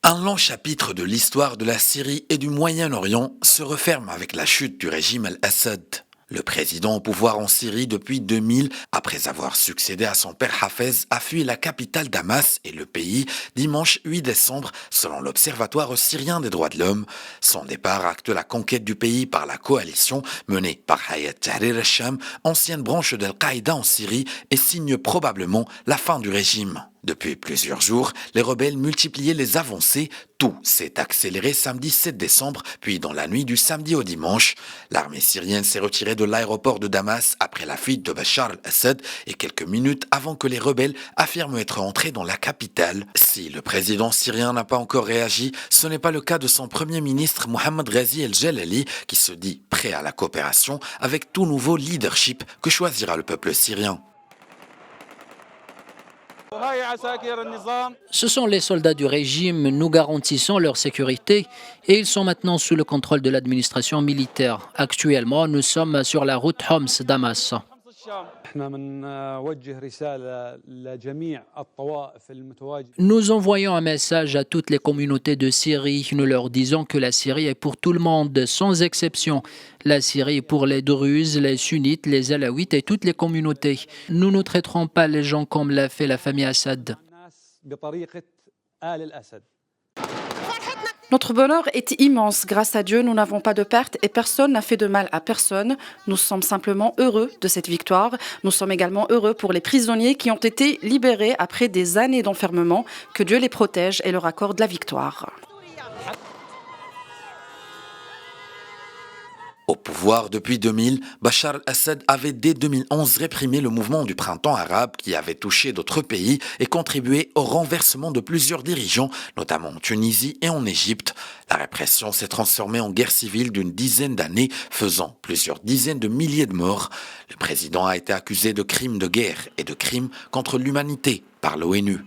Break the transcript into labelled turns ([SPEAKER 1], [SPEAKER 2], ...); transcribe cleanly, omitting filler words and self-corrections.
[SPEAKER 1] Un long chapitre de l'histoire de la Syrie et du Moyen-Orient se referme avec la chute du régime Al-Assad. Le président au pouvoir en Syrie depuis 2000, après avoir succédé à son père Hafez, a fui la capitale Damas et le pays dimanche 8 décembre, selon l'Observatoire syrien des droits de l'homme. Son départ acte la conquête du pays par la coalition menée par Hayat Tahrir al-Sham, ancienne branche d'Al-Qaïda en Syrie, et signe probablement la fin du régime. Depuis plusieurs jours, les rebelles multipliaient les avancées. Tout s'est accéléré samedi 7 décembre, puis dans la nuit du samedi au dimanche. L'armée syrienne s'est retirée de l'aéroport de Damas après la fuite de Bachar al-Assad et quelques minutes avant que les rebelles affirment être entrés dans la capitale. Si le président syrien n'a pas encore réagi, ce n'est pas le cas de son premier ministre Mohamed Ghazi el-Jalali qui se dit prêt à la coopération avec tout nouveau leadership que choisira le peuple syrien.
[SPEAKER 2] Ce sont les soldats du régime, nous garantissons leur sécurité et ils sont maintenant sous le contrôle de l'administration militaire. Actuellement, nous sommes sur la route Homs-Damas. Nous envoyons un message à toutes les communautés de Syrie. Nous leur disons que la Syrie est pour tout le monde, sans exception. La Syrie est pour les Druzes, les Sunnites, les Alaouites et toutes les communautés. Nous ne traiterons pas les gens comme l'a fait la famille Assad.
[SPEAKER 3] Notre bonheur est immense. Grâce à Dieu, nous n'avons pas de pertes et personne n'a fait de mal à personne. Nous sommes simplement heureux de cette victoire. Nous sommes également heureux pour les prisonniers qui ont été libérés après des années d'enfermement. Que Dieu les protège et leur accorde la victoire.
[SPEAKER 1] Au pouvoir depuis 2000, Bachar al-Assad avait dès 2011 réprimé le mouvement du printemps arabe qui avait touché d'autres pays et contribué au renversement de plusieurs dirigeants, notamment en Tunisie et en Égypte. La répression s'est transformée en guerre civile d'une dizaine d'années, faisant plusieurs dizaines de milliers de morts. Le président a été accusé de crimes de guerre et de crimes contre l'humanité par l'ONU.